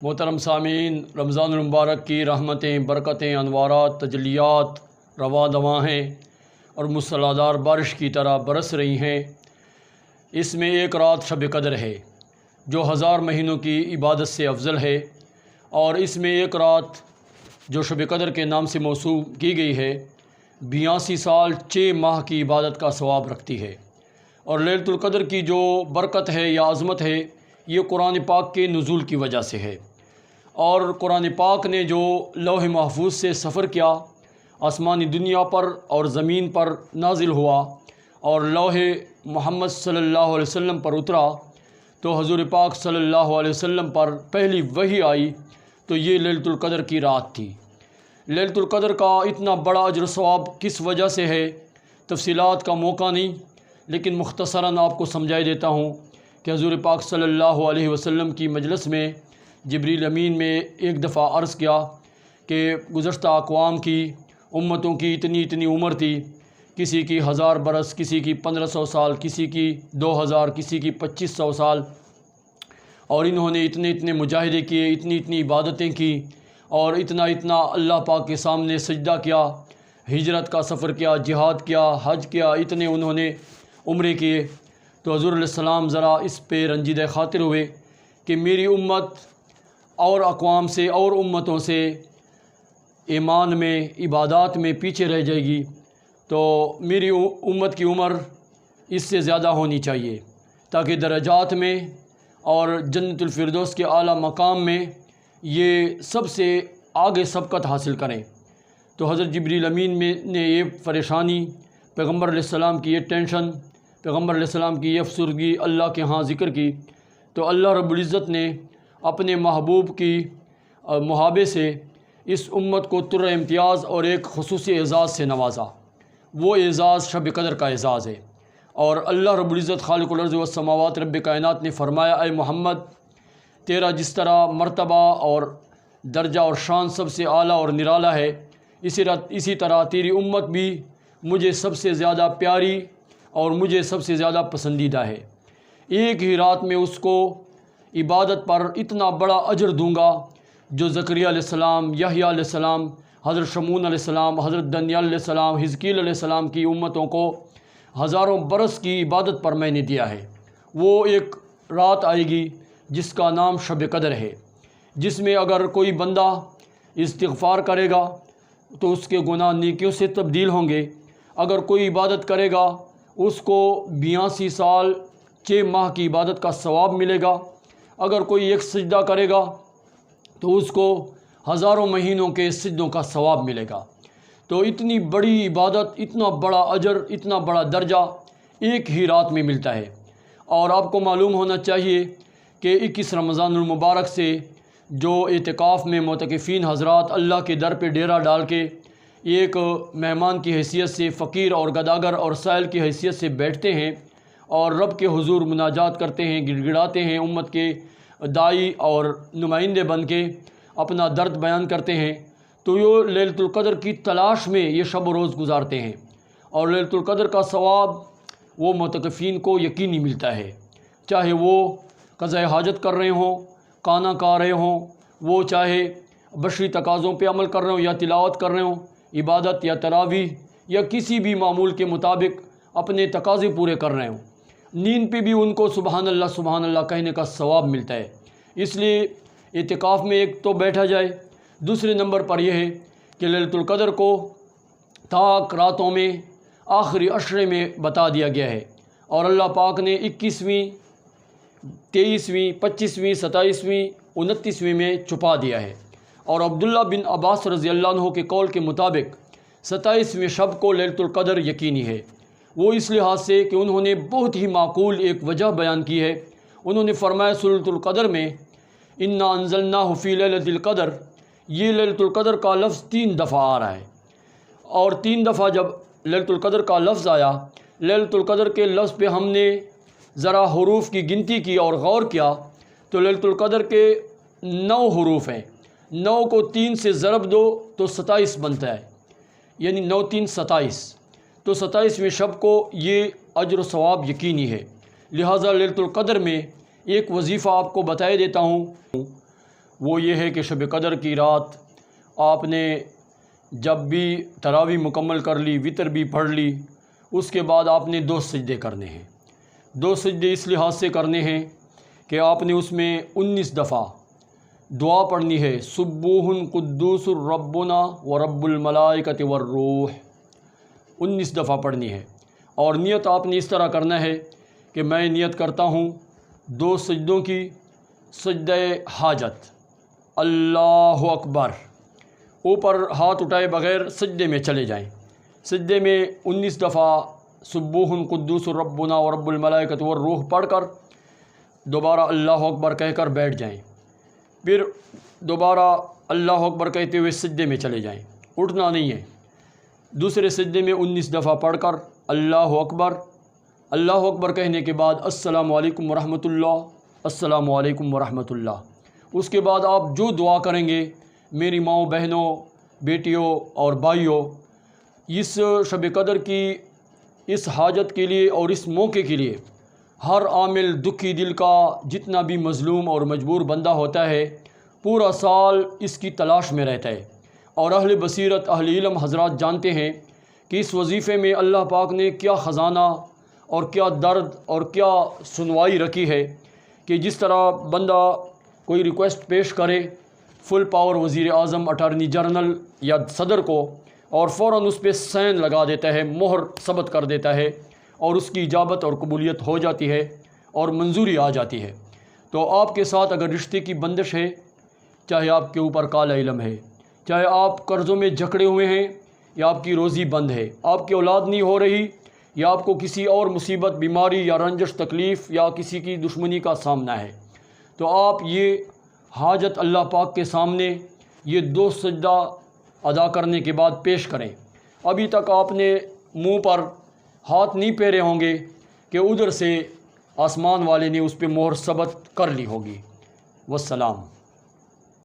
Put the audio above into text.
محترم سامعین، رمضان المبارک کی رحمتیں، برکتیں، انوارات، تجلیات رواں دواں ہیں اور مسلادھار بارش کی طرح برس رہی ہیں۔ اس میں ایک رات شب قدر ہے جو 1000 مہینوں کی عبادت سے افضل ہے، اور اس میں ایک رات جو شب قدر کے نام سے موسوم کی گئی ہے 82 سال 6 ماہ کی عبادت کا ثواب رکھتی ہے۔ اور لیلۃ القدر کی جو برکت ہے یا عظمت ہے، یہ قرآن پاک کے نزول کی وجہ سے ہے۔ اور قرآن پاک نے جو لوح محفوظ سے سفر کیا، آسمانی دنیا پر اور زمین پر نازل ہوا اور لوح محمد صلی اللہ علیہ وسلم پر اترا، تو حضور پاک صلی اللہ علیہ وسلم پر پہلی وحی آئی تو یہ لیلۃ القدر کی رات تھی۔ لیلۃ القدر کا اتنا بڑا اجر و ثواب کس وجہ سے ہے، تفصیلات کا موقع نہیں، لیکن مختصراً آپ کو سمجھائی دیتا ہوں کہ حضور پاک صلی اللہ علیہ وسلم کی مجلس میں جبریل امین میں ایک دفعہ عرض کیا کہ گزشتہ اقوام کی امتوں کی اتنی عمر تھی، کسی کی 1000 برس، کسی کی 1500 سال، کسی کی 2000، کسی کی 2500 سال، اور انہوں نے اتنے مجاہدے کیے، اتنی عبادتیں کی، اور اتنا اللہ پاک کے سامنے سجدہ کیا، ہجرت کا سفر کیا، جہاد کیا، حج کیا، اتنے انہوں نے عمرے کیے۔ تو حضور علیہ السلام ذرا اس پہ رنجیدہ خاطر ہوئے کہ میری امت اور اقوام سے اور امتوں سے ایمان میں، عبادات میں پیچھے رہ جائے گی، تو میری امت کی عمر اس سے زیادہ ہونی چاہیے تاکہ درجات میں اور جنت الفردوس کے اعلیٰ مقام میں یہ سب سے آگے سبقت حاصل کریں۔ تو حضرت جبریل امین میں نے یہ پریشانی، پیغمبر علیہ السلام کی یہ ٹینشن، پیغمبر علیہ السلام کی یہ افسردگی اللہ کے ہاں ذکر کی، تو اللہ رب العزت نے اپنے محبوب کی محابے سے اس امت کو طر امتیاز اور ایک خصوصی اعزاز سے نوازا۔ وہ اعزاز شب قدر کا اعزاز ہے، اور اللہ رب العزت خالق الارض والسماوات رب کائنات نے فرمایا، اے محمد، تیرا جس طرح مرتبہ اور درجہ اور شان سب سے اعلیٰ اور نرالا ہے، اسی طرح تیری امت بھی مجھے سب سے زیادہ پیاری اور مجھے سب سے زیادہ پسندیدہ ہے۔ ایک ہی رات میں اس کو عبادت پر اتنا بڑا اجر دوں گا جو زکریا علیہ السلام، یحییٰ علیہ السلام، حضرت شمعون علیہ السلام، حضرت دانیال علیہ السلام، حزقیل علیہ السلام کی امتوں کو ہزاروں برس کی عبادت پر میں نے دیا ہے۔ وہ ایک رات آئے گی جس کا نام شب قدر ہے، جس میں اگر کوئی بندہ استغفار کرے گا تو اس کے گناہ نیکیوں سے تبدیل ہوں گے، اگر کوئی عبادت کرے گا اس کو 82 سال 6 ماہ کی عبادت کا ثواب ملے گا، اگر کوئی ایک سجدہ کرے گا تو اس کو ہزاروں مہینوں کے سجدوں کا ثواب ملے گا۔ تو اتنی بڑی عبادت، اتنا بڑا اجر، اتنا بڑا درجہ ایک ہی رات میں ملتا ہے۔ اور آپ کو معلوم ہونا چاہیے کہ 21 رمضان المبارک سے جو اعتکاف میں معتکفین حضرات اللہ کے در پہ ڈیرا ڈال کے ایک مہمان کی حیثیت سے، فقیر اور گداگر اور سائل کی حیثیت سے بیٹھتے ہیں اور رب کے حضور مناجات کرتے ہیں، گڑ گڑاتے ہیں، امت کے داعی اور نمائندے بن کے اپنا درد بیان کرتے ہیں، تو یہ لیلۃ القدر کی تلاش میں یہ شب و روز گزارتے ہیں، اور لیلۃ القدر کا ثواب وہ معتکفین کو یقینی ملتا ہے، چاہے وہ قضاء حاجت کر رہے ہوں، کانا کھا رہے ہوں، وہ چاہے بشری تقاضوں پہ عمل کر رہے ہوں یا تلاوت کر رہے ہوں، عبادت یا تراویح یا کسی بھی معمول کے مطابق اپنے تقاضے پورے کر رہے ہوں، نیند پہ بھی ان کو سبحان اللہ کہنے کا ثواب ملتا ہے۔ اس لیے اعتکاف میں ایک تو بیٹھا جائے، دوسرے نمبر پر یہ ہے کہ لیلۃ القدر کو طاق راتوں میں آخری عشرے میں بتا دیا گیا ہے، اور اللہ پاک نے 21ویں، 23ویں، 25ویں، 27ویں، 29ویں میں چھپا دیا ہے۔ اور عبداللہ بن عباس رضی اللہ عنہ کے قول کے مطابق 27ویں شب کو لیلۃ القدر یقینی ہے، وہ اس لحاظ سے کہ انہوں نے بہت ہی معقول ایک وجہ بیان کی ہے۔ انہوں نے فرمایا سورۃ القدر میں انا انزلناہ فی لیلۃ القدر، یہ لیلۃ القدر کا لفظ 3 دفعہ آ رہا ہے، اور 3 دفعہ جب لیلۃ القدر کا لفظ آیا، لیلۃ القدر کے لفظ پہ ہم نے ذرا حروف کی گنتی کی اور غور کیا تو لیلۃ القدر کے 9 حروف ہیں، 9 کو 3 سے ضرب دو تو 27 بنتا ہے، یعنی 9 3 27، تو 27ویں شب کو یہ اجر و ثواب یقینی ہے۔ لہٰذا لیلۃ القدر میں ایک وظیفہ آپ کو بتائے دیتا ہوں، وہ یہ ہے کہ شب قدر کی رات آپ نے جب بھی تراویح مکمل کر لی، وتر بھی پڑھ لی، اس کے بعد آپ نے 2 سجدے کرنے ہیں۔ 2 سجدے اس لحاظ سے کرنے ہیں کہ آپ نے اس میں 19 دفعہ دعا پڑھنی ہے، سبوح قدوس ربنا و رب الملائکۃ والروح، 19 دفعہ پڑھنی ہے۔ اور نیت آپ نے اس طرح کرنا ہے کہ میں نیت کرتا ہوں 2 سجدوں کی، سجدہ حاجت، اللہ اکبر، اوپر ہاتھ اٹھائے بغیر سجدے میں چلے جائیں، سجدے میں 19 دفعہ سبوح قدوس ربنا و رب الملائکۃ والروح پڑھ کر دوبارہ اللہ اکبر کہہ کر بیٹھ جائیں، پھر دوبارہ اللہ اکبر کہتے ہوئے سجدے میں چلے جائیں، اٹھنا نہیں ہے۔ دوسرے سجدے میں 19 دفعہ پڑھ کر اللہ اکبر کہنے کے بعد السلام علیکم ورحمۃ اللہ، السلام علیکم ورحمۃ اللہ۔ اس کے بعد آپ جو دعا کریں گے، میری ماؤں، بہنوں، بیٹیوں اور بھائیوں، اس شب قدر کی اس حاجت کے لیے اور اس موقع کے لیے ہر عامل دکھی دل کا جتنا بھی مظلوم اور مجبور بندہ ہوتا ہے، پورا سال اس کی تلاش میں رہتا ہے۔ اور اہل بصیرت، اہل علم حضرات جانتے ہیں کہ اس وظیفے میں اللہ پاک نے کیا خزانہ اور کیا درد اور کیا سنوائی رکھی ہے کہ جس طرح بندہ کوئی ریکویسٹ پیش کرے فل پاور وزیر اعظم، اٹارنی جنرل یا صدر کو، اور فوراً اس پہ سین لگا دیتا ہے، مہر ثبت کر دیتا ہے، اور اس کی اجابت اور قبولیت ہو جاتی ہے اور منظوری آ جاتی ہے۔ تو آپ کے ساتھ اگر رشتے کی بندش ہے، چاہے آپ کے اوپر کالا علم ہے، چاہے آپ قرضوں میں جکڑے ہوئے ہیں، یا آپ کی روزی بند ہے، آپ کی اولاد نہیں ہو رہی، یا آپ کو کسی اور مصیبت، بیماری یا رنجش تکلیف یا کسی کی دشمنی کا سامنا ہے، تو آپ یہ حاجت اللہ پاک کے سامنے یہ 2 سجدہ ادا کرنے کے بعد پیش کریں۔ ابھی تک آپ نے منہ پر ہاتھ نہیں پھیرے ہوں گے کہ ادھر سے آسمان والے نے اس پہ مہر ثبت کر لی ہوگی۔ والسلام۔